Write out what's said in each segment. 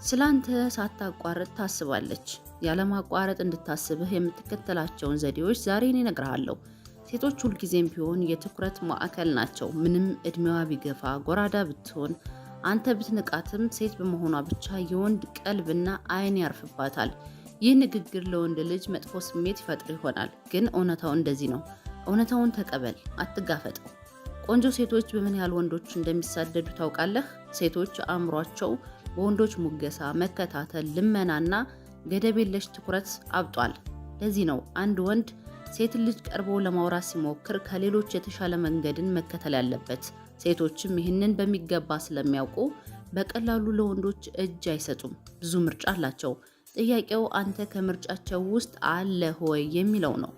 ስላንተ ሳታቋርጥ ታስባለች። ያለማቋረጥ እንድታስብህ የምትከተላቸውን ዘዴዎች ዛሬ እኔ እነግርሃለሁ። ሴቶች ሁልጊዜም ቢሆን የትኩረት ማዕከል ናቸው። ምንም እድሜዋ ቢገፋ ጎራዳ ብትሆን አንተ ብትንቃትም ሴት በመሆኗ ብቻ የወንድ ቀልብና አይን ያርፍባታል። ይህ ንግግር ለወንድ ልጅ መጥፎ ስሜት ይፈጥር ይሆናል፣ ግን እውነታው እንደዚህ ነው። እውነታውን ተቀበል፣ አትጋፈጠው። ቆንጆ ሴቶች በምን ያህል ወንዶች እንደሚሳደዱ ታውቃለህ? ሴቶች አእምሯቸው በወንዶች ሙገሳ፣ መከታተል፣ ልመናና ገደብ የለሽ ትኩረት አብጧል። ለዚህ ነው አንድ ወንድ ሴት ልጅ ቀርቦ ለማውራት ሲሞክር ከሌሎች የተሻለ መንገድን መከተል ያለበት። ሴቶችም ይህንን በሚገባ ስለሚያውቁ በቀላሉ ለወንዶች እጅ አይሰጡም። ብዙ ምርጫ አላቸው። ጥያቄው አንተ ከምርጫቸው ውስጥ አለህ ወይ የሚለው ነው።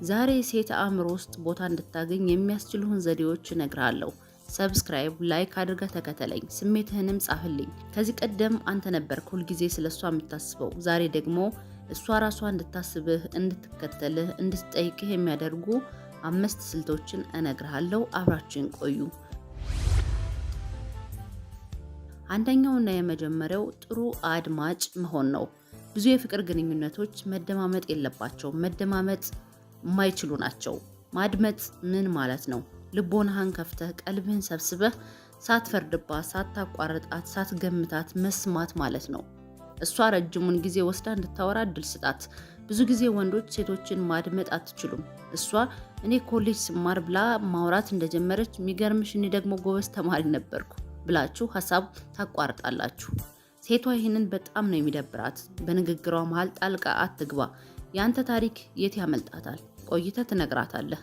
ዛሬ ሴት አእምሮ ውስጥ ቦታ እንድታገኝ የሚያስችሉህን ዘዴዎች እነግርሃለሁ። ሰብስክራይብ፣ ላይክ አድርገህ ተከተለኝ፣ ስሜትህንም ጻፍልኝ። ከዚህ ቀደም አንተ ነበርክ ሁልጊዜ ስለሷ የምታስበው። ዛሬ ደግሞ እሷ ራሷ እንድታስብህ፣ እንድትከተልህ፣ እንድትጠይቅህ የሚያደርጉ 5 ስልቶችን እነግርሃለሁ። አብራችን ቆዩ። አንደኛውና የመጀመሪያው ጥሩ አድማጭ መሆን ነው። ብዙ የፍቅር ግንኙነቶች መደማመጥ የለባቸውም። መደማመጥ የማይችሉ ናቸው። ማድመጥ ምን ማለት ነው? ልቦናህን ከፍተህ ቀልብህን ሰብስበህ ሳትፈርድባት፣ ሳታቋርጣት፣ ሳትገምታት መስማት ማለት ነው። እሷ ረጅሙን ጊዜ ወስዳ እንድታወራ እድል ስጣት። ብዙ ጊዜ ወንዶች ሴቶችን ማድመጥ አትችሉም። እሷ እኔ ኮሌጅ ስማር ብላ ማውራት እንደጀመረች የሚገርምሽ እኔ ደግሞ ጎበዝ ተማሪ ነበርኩ ብላችሁ ሀሳብ ታቋርጣላችሁ። ሴቷ ይህንን በጣም ነው የሚደብራት። በንግግሯ መሃል ጣልቃ አትግባ። ያንተ ታሪክ የት ያመልጣታል? ቆይተህ ትነግራታለህ።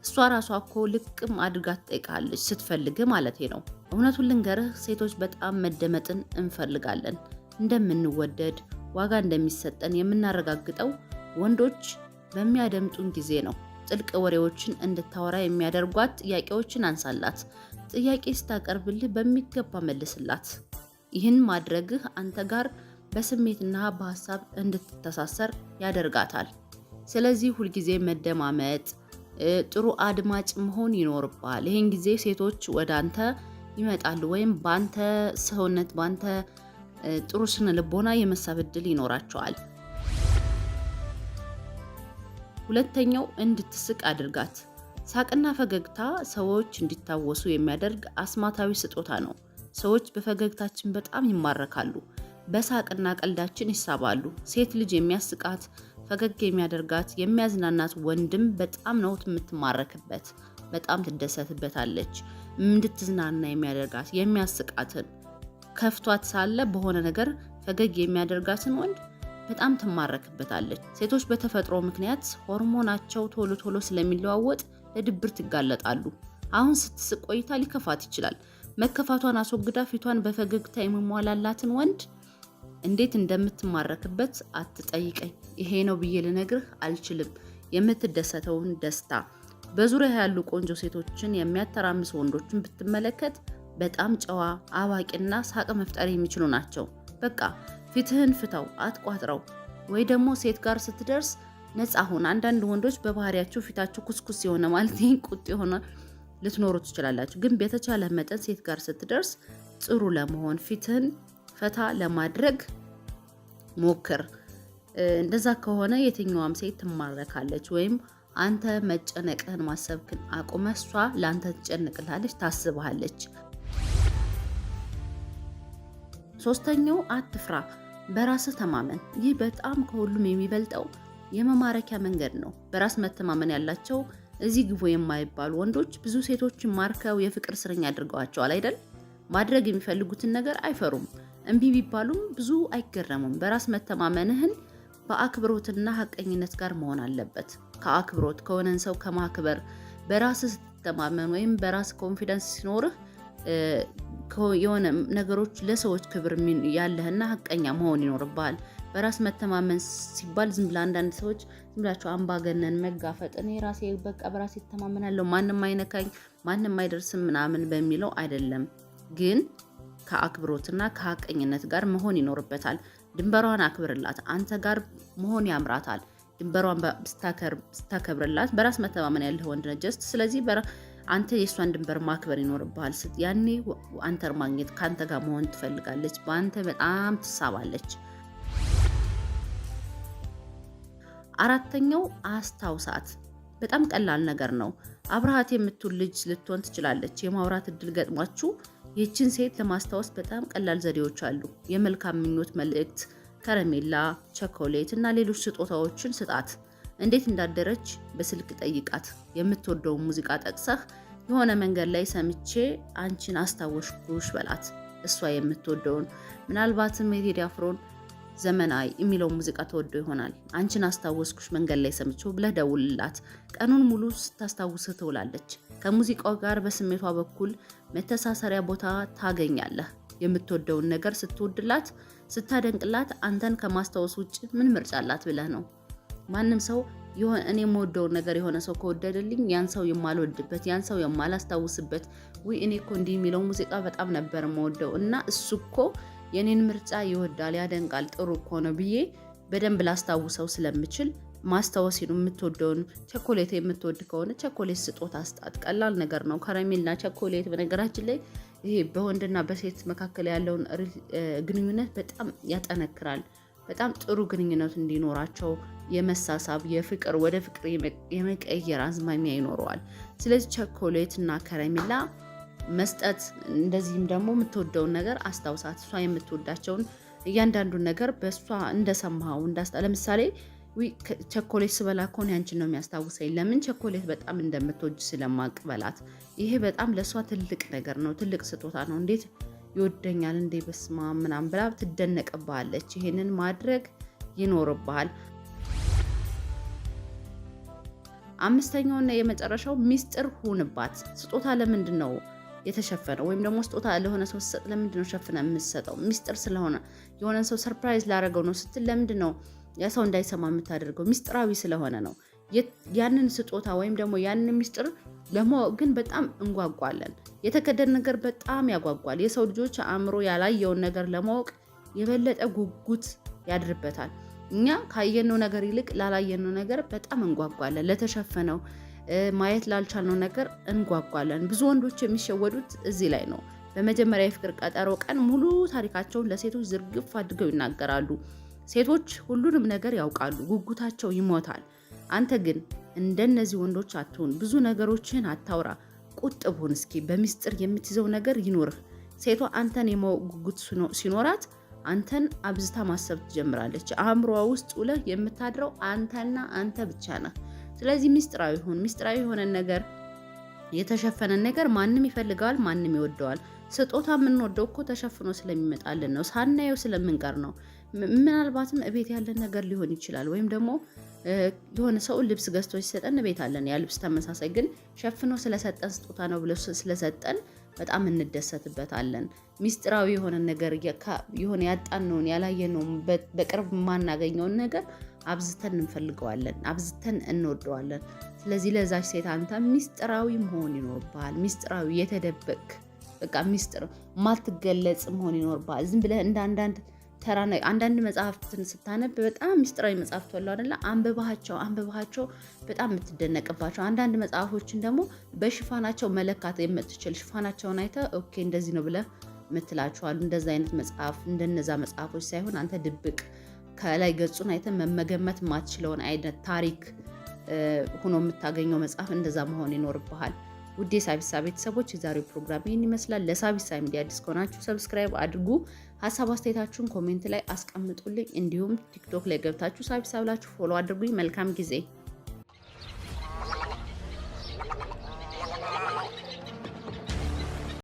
እሷ ራሷ እኮ ልቅም አድርጋ ትጠይቃለች፣ ስትፈልግ ማለቴ ነው። እውነቱን ልንገርህ፣ ሴቶች በጣም መደመጥን እንፈልጋለን። እንደምንወደድ፣ ዋጋ እንደሚሰጠን የምናረጋግጠው ወንዶች በሚያደምጡን ጊዜ ነው። ጥልቅ ወሬዎችን እንድታወራ የሚያደርጓት ጥያቄዎችን አንሳላት። ጥያቄ ስታቀርብልህ በሚገባ መልስላት። ይህን ማድረግህ አንተ ጋር በስሜትና በሀሳብ እንድትተሳሰር ያደርጋታል። ስለዚህ ሁልጊዜ መደማመጥ፣ ጥሩ አድማጭ መሆን ይኖርባል። ይህን ጊዜ ሴቶች ወደ አንተ ይመጣሉ፣ ወይም በአንተ ሰውነት፣ በአንተ ጥሩ ስነ ልቦና የመሳብ ዕድል ይኖራቸዋል። ሁለተኛው እንድትስቅ አድርጋት። ሳቅና ፈገግታ ሰዎች እንዲታወሱ የሚያደርግ አስማታዊ ስጦታ ነው። ሰዎች በፈገግታችን በጣም ይማረካሉ። በሳቅና ቀልዳችን ይሳባሉ። ሴት ልጅ የሚያስቃት፣ ፈገግ የሚያደርጋት፣ የሚያዝናናት ወንድም በጣም ነው የምትማረክበት። በጣም ትደሰትበታለች። እንድትዝናና የሚያደርጋት፣ የሚያስቃትን፣ ከፍቷት ሳለ በሆነ ነገር ፈገግ የሚያደርጋትን ወንድ በጣም ትማረክበታለች። ሴቶች በተፈጥሮ ምክንያት ሆርሞናቸው ቶሎ ቶሎ ስለሚለዋወጥ ለድብርት ይጋለጣሉ። አሁን ስትስቅ ቆይታ ሊከፋት ይችላል። መከፋቷን አስወግዳ ፊቷን በፈገግታ የሚሟላላትን ወንድ እንዴት እንደምትማረክበት አትጠይቀኝ። ይሄ ነው ብዬ ልነግርህ አልችልም። የምትደሰተውን ደስታ። በዙሪያ ያሉ ቆንጆ ሴቶችን የሚያተራምሱ ወንዶችን ብትመለከት በጣም ጨዋ፣ አዋቂና ሳቅ መፍጠር የሚችሉ ናቸው። በቃ ፊትህን ፍታው፣ አትቋጥረው። ወይ ደግሞ ሴት ጋር ስትደርስ ነፃ ሁን። አንዳንድ ወንዶች በባህሪያቸው ፊታቸው ኩስኩስ የሆነ ማለት ቁጥ የሆነ ልትኖሩ ትችላላችሁ። ግን በተቻለ መጠን ሴት ጋር ስትደርስ ጥሩ ለመሆን ፊትህን ፈታ ለማድረግ ሞክር። እንደዛ ከሆነ የትኛዋም ሴት ትማረካለች። ወይም አንተ መጨነቅህን ማሰብክን አቁመ እሷ ለአንተ ትጨነቅልሃለች፣ ታስብሃለች። ሶስተኛው አትፍራ፣ በራስህ ተማመን። ይህ በጣም ከሁሉም የሚበልጠው የመማረኪያ መንገድ ነው። በራስ መተማመን ያላቸው እዚህ ግቡ የማይባሉ ወንዶች ብዙ ሴቶችን ማርከው የፍቅር እስረኛ አድርገዋቸዋል አይደል? ማድረግ የሚፈልጉትን ነገር አይፈሩም። እምቢ ቢባሉም ብዙ አይገረሙም። በራስ መተማመንህን በአክብሮትና ሀቀኝነት ጋር መሆን አለበት። ከአክብሮት ከሆነን ሰው ከማክበር፣ በራስህ ስትተማመን ወይም በራስ ኮንፊደንስ ሲኖርህ የሆነ ነገሮች ለሰዎች ክብር ያለህና ሀቀኛ መሆን ይኖርብሃል። በራስ መተማመን ሲባል ዝም ብላ አንዳንድ ሰዎች ዝም ብላቸው አምባገነን መጋፈጥ፣ እኔ ራሴ በቃ በራሴ እተማመናለሁ፣ ማንም አይነካኝ፣ ማንም አይደርስም ምናምን በሚለው አይደለም። ግን ከአክብሮትና ከሀቀኝነት ጋር መሆን ይኖርበታል። ድንበሯን አክብርላት። አንተ ጋር መሆን ያምራታል። ድንበሯን ስታከብርላት በራስ መተማመን ያለህ ወንድ ነህ ጀስት። ስለዚህ አንተ የእሷን ድንበር ማክበር ይኖርብሃል። ያኔ አንተን ማግኘት ከአንተ ጋር መሆን ትፈልጋለች። በአንተ በጣም ትሳባለች። አራተኛው አስታውሳት። በጣም ቀላል ነገር ነው። አብረሃት የምትውል ልጅ ልትሆን ትችላለች። የማውራት እድል ገጥሟችሁ ይህችን ሴት ለማስታወስ በጣም ቀላል ዘዴዎች አሉ። የመልካም ምኞት መልእክት፣ ከረሜላ፣ ቸኮሌት እና ሌሎች ስጦታዎችን ስጣት። እንዴት እንዳደረች በስልክ ጠይቃት። የምትወደውን ሙዚቃ ጠቅሰህ የሆነ መንገድ ላይ ሰምቼ አንቺን አስታወስኩሽ በላት። እሷ የምትወደውን ምናልባትም የቴዲ አፍሮን ዘመናዊ የሚለው ሙዚቃ ተወዶ ይሆናል። አንቺን አስታወስኩሽ መንገድ ላይ ሰምቼው ብለህ ደውልላት። ቀኑን ሙሉ ስታስታውስህ ትውላለች። ከሙዚቃው ጋር በስሜቷ በኩል መተሳሰሪያ ቦታ ታገኛለህ። የምትወደውን ነገር ስትወድላት፣ ስታደንቅላት አንተን ከማስታወስ ውጭ ምን ምርጫ አላት ብለህ ነው? ማንም ሰው እኔ የምወደውን ነገር የሆነ ሰው ከወደደልኝ ያን ሰው የማልወድበት፣ ያን ሰው የማላስታውስበት፣ እኔ እኮ እንዲህ የሚለው ሙዚቃ በጣም ነበር የምወደው እና እሱ እኮ የኔን ምርጫ ይወዳል፣ ያደንቃል፣ ጥሩ እኮ ነው ብዬ በደንብ ላስታውሰው ስለምችል ማስታወስ ነው። የምትወደውን ቸኮሌት የምትወድ ከሆነ ቸኮሌት ስጦታ አስጣት። ቀላል ነገር ነው። ከረሜላ ቸኮሌት በነገራችን ላይ ይሄ በወንድና በሴት መካከል ያለውን ግንኙነት በጣም ያጠነክራል። በጣም ጥሩ ግንኙነት እንዲኖራቸው የመሳሳብ የፍቅር ወደ ፍቅር የመቀየር አዝማሚያ ይኖረዋል። ስለዚህ ቸኮሌት እና ከረሜላ መስጠት፣ እንደዚህም ደግሞ የምትወደውን ነገር አስታውሳት። እሷ የምትወዳቸውን እያንዳንዱን ነገር በእሷ እንደሰማው ለምሳሌ ቸኮሌት ስበላ ከሆነ ያንቺን ነው የሚያስታውሰኝ፣ ለምን ቸኮሌት በጣም እንደምትወጅ ስለማቅ በላት። ይሄ በጣም ለእሷ ትልቅ ነገር ነው፣ ትልቅ ስጦታ ነው። እንዴት ይወደኛል እንዴ በስማ ምናምን ብላ ትደነቅብሃለች። ይሄንን ማድረግ ይኖርብሃል። አምስተኛውና የመጨረሻው ሚስጥር ሁንባት። ስጦታ ለምንድን ነው የተሸፈነው? ወይም ደግሞ ስጦታ ለሆነ ሰው ስትሰጥ ለምንድን ነው ሸፍነ የምትሰጠው? ሚስጥር ስለሆነ የሆነን ሰው ሰርፕራይዝ ላደረገው ነው ስትል ለምንድን ነው ያ ሰው እንዳይሰማ የምታደርገው? ሚስጥራዊ ስለሆነ ነው። ያንን ስጦታ ወይም ደግሞ ያንን ሚስጥር ለማወቅ ግን በጣም እንጓጓለን። የተከደነ ነገር በጣም ያጓጓል። የሰው ልጆች አእምሮ ያላየውን ነገር ለማወቅ የበለጠ ጉጉት ያድርበታል። እኛ ካየነው ነገር ይልቅ ላላየነው ነገር በጣም እንጓጓለን። ለተሸፈነው ማየት ላልቻልነው ነገር እንጓጓለን። ብዙ ወንዶች የሚሸወዱት እዚህ ላይ ነው። በመጀመሪያ የፍቅር ቀጠሮ ቀን ሙሉ ታሪካቸውን ለሴቶች ዝርግፍ አድርገው ይናገራሉ። ሴቶች ሁሉንም ነገር ያውቃሉ፣ ጉጉታቸው ይሞታል። አንተ ግን እንደነዚህ ወንዶች አትሁን። ብዙ ነገሮችን አታውራ፣ ቁጥቡን እስኪ በሚስጥር የምትይዘው ነገር ይኖርህ። ሴቷ አንተን የማወቅ ጉጉት ሲኖራት አንተን አብዝታ ማሰብ ትጀምራለች። አእምሮዋ ውስጥ ውለህ የምታድረው አንተና አንተ ብቻ ነህ። ስለዚህ ሚስጥራዊ ሁን። ሚስጥራዊ የሆነ ነገር፣ የተሸፈነ ነገር ማንም ይፈልገዋል፣ ማንም ይወደዋል። ስጦታ የምንወደው እኮ ተሸፍኖ ስለሚመጣልን ነው፣ ሳናየው ስለምንቀር ነው። ምናልባትም እቤት ያለን ነገር ሊሆን ይችላል። ወይም ደግሞ የሆነ ሰው ልብስ ገዝቶ ሲሰጠን ቤት አለን ያ ልብስ ተመሳሳይ፣ ግን ሸፍኖ ስለሰጠን ስጦታ ነው ብሎ ስለሰጠን በጣም እንደሰትበታለን። ሚስጥራዊ የሆነ ነገር የሆነ ያጣነውን ያላየነውን በቅርብ የማናገኘውን ነገር አብዝተን እንፈልገዋለን፣ አብዝተን እንወደዋለን። ስለዚህ ለዛች ሴት አንተ ሚስጥራዊ መሆን ይኖርብሃል። ሚስጥራዊ የተደበቅ በቃ ሚስጥር ማትገለጽ መሆን ይኖርብሃል። ዝም ብለህ እንደ አንዳንድ መጽሐፍትን ስታነብ በጣም ሚስጥራዊ መጽሐፍት አሉ አይደለ? አንብባቸው በጣም የምትደነቅባቸው። አንዳንድ መጽሐፎችን ደግሞ በሽፋናቸው መለካት የምትችል ሽፋናቸውን አይተህ ኦኬ እንደዚህ ነው ብለህ የምትላቸዋሉ። እንደዛ አይነት መጽሐፍ እንደነዛ መጽሐፎች ሳይሆን አንተ ድብቅ ከላይ ገጹን አይተህ መገመት ማትችለውን አይነት ታሪክ ሆኖ የምታገኘው መጽሐፍ እንደዛ መሆን ይኖርብሃል። ውድ የሳቢሳ ቤተሰቦች የዛሬው ፕሮግራም ይህን ይመስላል። ለሳቢሳ ሚዲያ አዲስ ከሆናችሁ ሰብስክራይብ አድርጉ። ሀሳብ አስተያየታችሁን ኮሜንት ላይ አስቀምጡልኝ። እንዲሁም ቲክቶክ ላይ ገብታችሁ ሳቢሳ ብላችሁ ፎሎ አድርጉኝ። መልካም ጊዜ